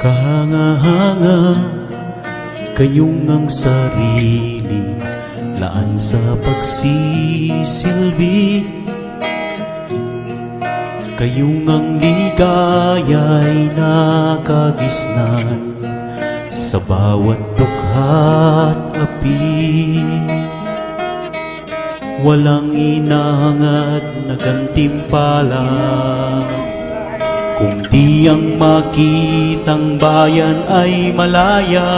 Kahanga-hanga kayong ang sarili, laan sa pagsisilbi. Kayong ang ligaya'y nakagisnan sa bawat dukha't api. Walang inahangad na gantimpala, kung di ang makitang bayan ay malaya.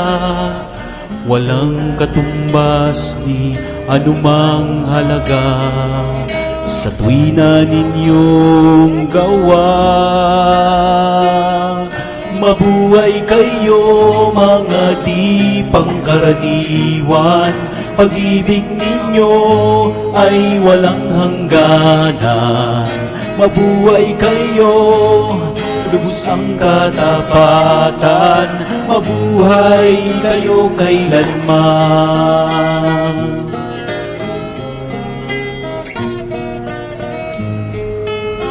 Walang katumbas ni anumang halaga sa tuwi na ninyong gawa. Mabuhay kayo mga di pangkaraniwan, pag-ibig ninyo ay walang hangganan. Mabuhay kayo, lubos ang katapatan, mabuhay kayo kailanman.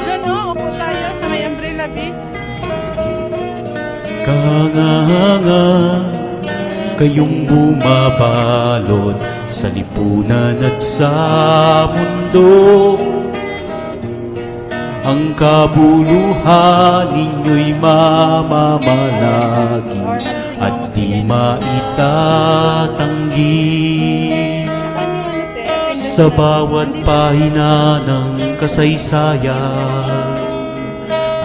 Gano, upo tayo sa may umbrella, B. Kahanga-hanga kayong bumabalot sa lipunan at sa mundo. Ang kabuluhan ninyo'y mamamalagi at di maitatanggi. Sa bawat pahina ng kasaysayan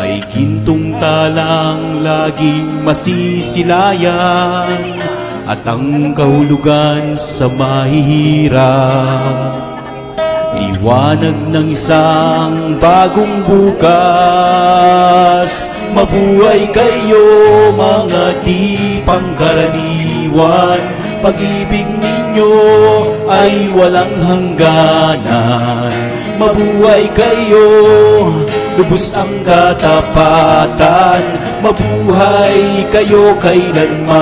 ay gintong talang laging masisilayan, at ang kahulugan sa mahihirap, liwanag ng isang bagong bukas. Mabuhay kayo mga di pangkaraniwan, pag-ibig ninyo ay walang hangganan. Mabuhay kayo, lubos ang katapatan, mabuhay kayo kailanman.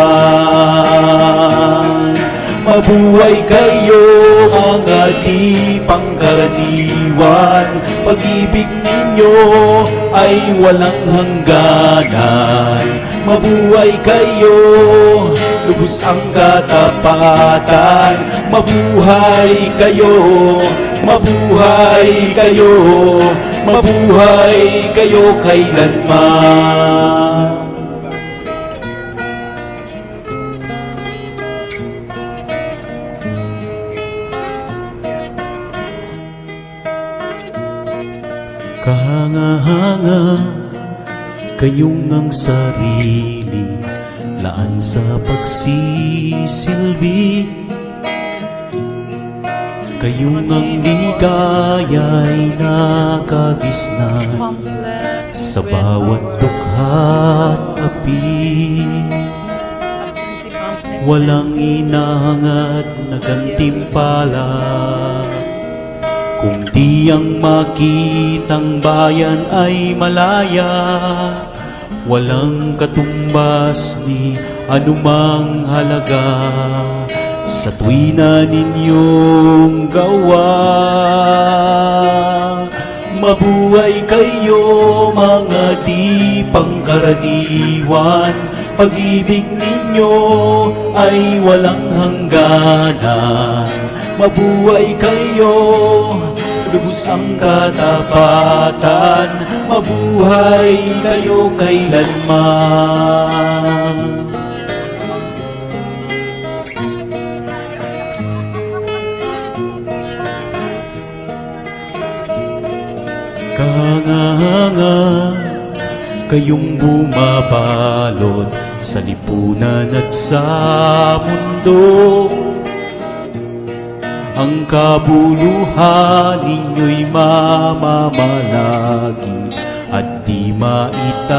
Mabuhay kayo mga di pangkaraniwan, pag-ibig ninyo ay walang hangganan. Mabuhay kayo, lubos ang katapatan, mabuhay kayo, mabuhay kayo, mabuhay kayo kailanman. Kahanga-hanga kayong ang sarili, laan sa pagsisilbi. Kayong ang ligaya'y nakagisnan sa bawat dukha't api. Walang inahangad na gantimpala, kung di ang makitang bayan ay malaya. Walang katumbas ni anumang halaga sa tuwi na ninyong gawa. Mabuhay kayo mga di pangkaraniwan, pag-ibig ninyo ay walang hangganan. Mabuhay kayo, lubos ang katapatan, mabuhay kayo kailanman. Kahanga-hanga kayong bumabalot sa lipunan at sa mundo. Ang kabuluhan ninyo'y mamamalagi at di maitatanggi.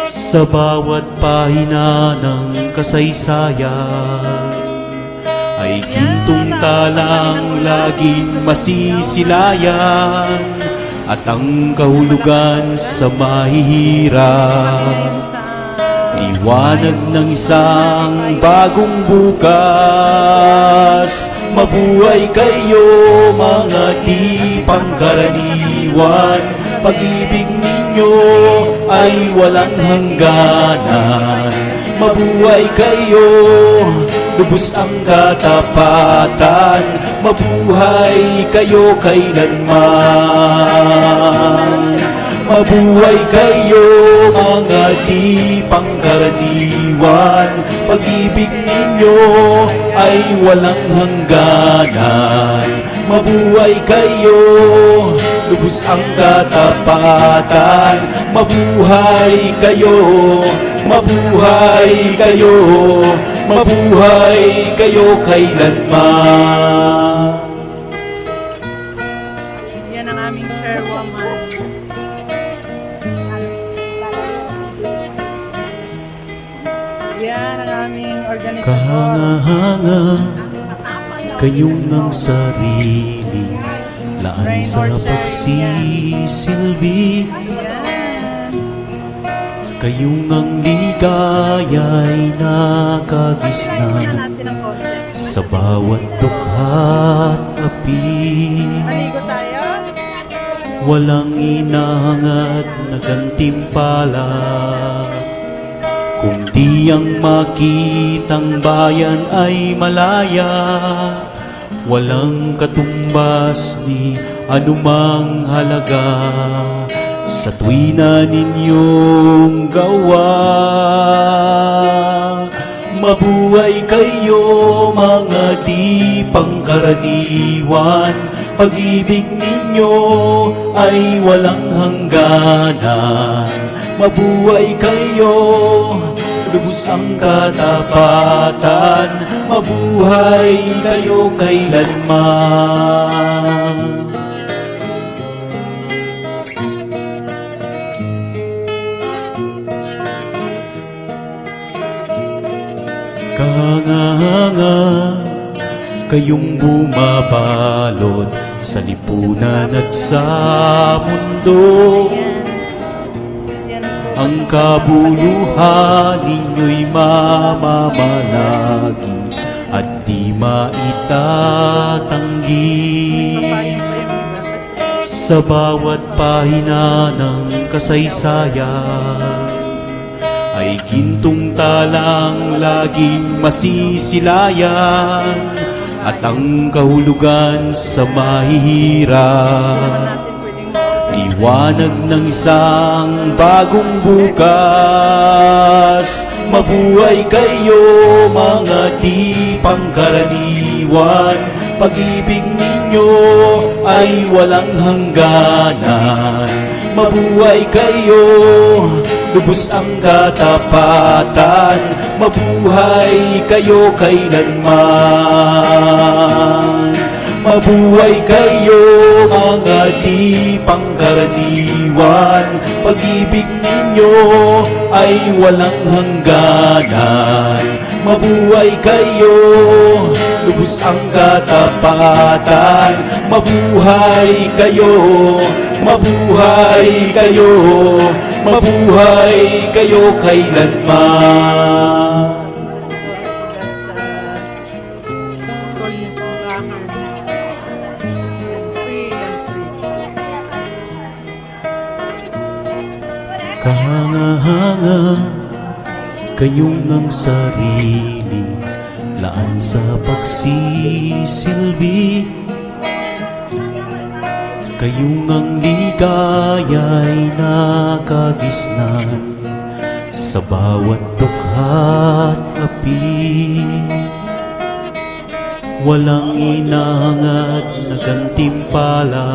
Sa bawat pahina ng kasaysayan ay gintong talang laging masisilayan, at ang kahulugan sa mahihirap, liwanag ng isang bagong bukas. Mabuhay kayo mga di pangkaraniwan, pag-ibig ninyo ninyo ay walang hangganan. Mabuhay kayo, lubos ang katapatan. Mabuhay kayo kailanman. Mabuhay kayo mga di pangkaraniwan. Pag-ibig ninyo ay walang hangganan. Mabuhay kayo, lubos ang katapatan. Mabuhay kayo, mabuhay kayo, mabuhay kayo kailanman. Yan ang aming chairwoman. Yan ang aming organisador. Kahanga kayong ng sarili, laan sa pagsisilbi. Yan. Kayong ang ligaya'y nakagisnan Natin ang concept. sa bawat dukha't api. Maligo tayo. Walang inangad na gantimpala, kung di ang makitang bayan ay malaya. Walang katumbas ni anumang halaga sa tuwi na ninyong gawa. Mabuhay kayo mga di pangkaraniwan. Pag-ibig ninyo ay walang hangganan. Mabuhay kayo, lubos ang katapatan. Mabuhay kayo kailanman. Kahanga kayong bumabalot sa lipunan at sa mundo. Yan po. Ang kabuluhan ninyo'y mamamalagi at di maitatanggi. Papayang po yung iba kasi Sa bawat pahina ng kasaysayan ay gintong talang laging masisilayan, at ang kahulugan sa mahihirap, natin pwedeng liwanag ng isang bagong bukas. Mabuhay kayo mga di pangkaraniwan. Pag-ibig ninyo ay walang hangganan. Mabuhay kayo, lubos ang katapatan. Mabuhay kayo kailanman. Mabuhay kayo mga di pangkaraniwan. Pag-ibig ninyo ay walang hangganan. Mabuhay kayo, lubos ang katapatan. Mabuhay kayo, mabuhay kayo, mabuhay kayo kailanman. siguro sila sa Korean simbahan. Free and free. Kahanga kayong ng sarili, laan sa pagsisilbi. Kayong ang ligaya'y nakagisnan sa bawat dukha't api. Walang inangad na gantimpala,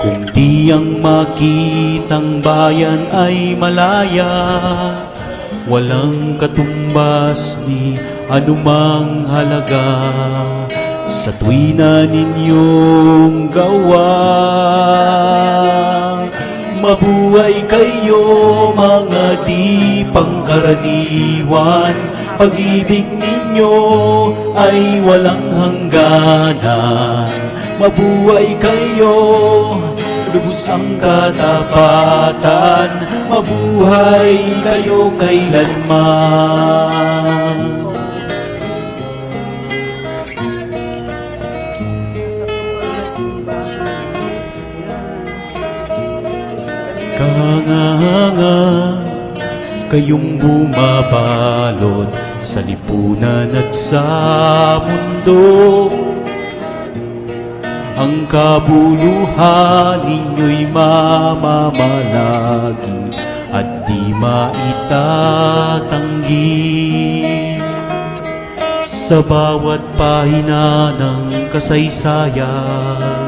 kung di ang makitang bayan ay malaya. Walang katumbas ni anumang halaga sa tuwi na ninyong gawa. Mabuhay kayo mga di pangkaraniwan. Pag-ibig ninyo ay walang hangganan. Mabuhay kayo, lubos ang katapatan. Mabuhay kayo kailanman. Sa tungkol na simbahan. Yan. Kayong bumabalot sa lipunan at sa mundo, ang kabuluhan ninyo'y mamamalagi at di maitatanggi. Sa bawat pahina ng kasaysayan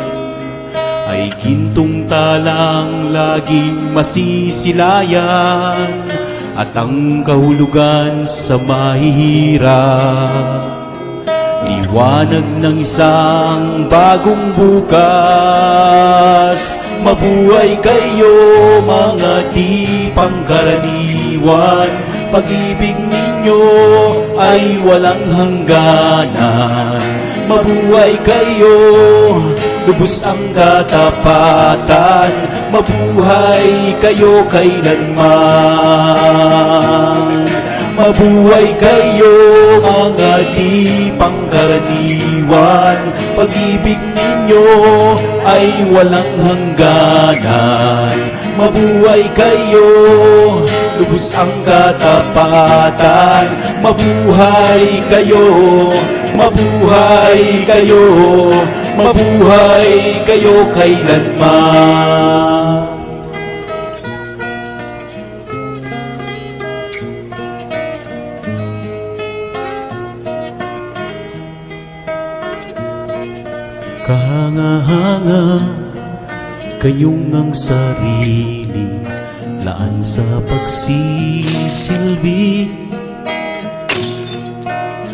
ay gintong talang laging masisilayan, at ang kahulugan sa mahihirap, liwanag ng isang bagong bukas. Mabuhay kayo mga di pangkaraniwan, pag-ibig ninyo ay walang hangganan. Mabuhay kayo, lubos ang katapatan, mabuhay kayo kailanman. Mabuhay kayo mga di pangkaraniwan, pag-ibig ninyo ay walang hangganan. Mabuhay kayo, lubos ang katapatan, mabuhay kayo, mabuhay kayo, mabuhay kayo kailanman. Kahanga-hanga kayong ang sarili, laan sa pagsisilbi.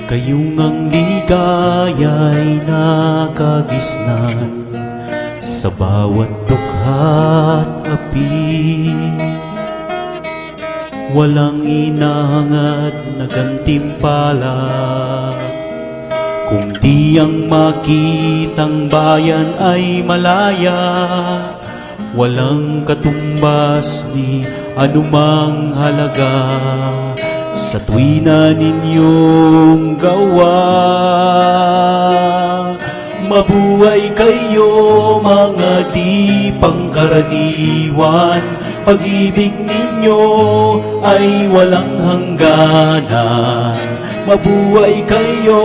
Kayong ang ligaya'y nakagisnan sa bawat dukha't api. Walang inahangad na gantimpala, kung di ang makitang bayan ay malaya. Walang katumbas ni anumang halaga sa tuwi na ninyong gawa. Mabuhay kayo mga di pangkaraniwan, pag-ibig ninyo ay walang hangganan. Mabuhay kayo,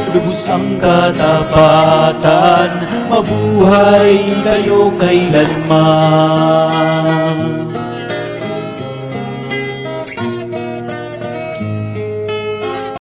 lubos ang katapatan, mabuhay kayo kailanman.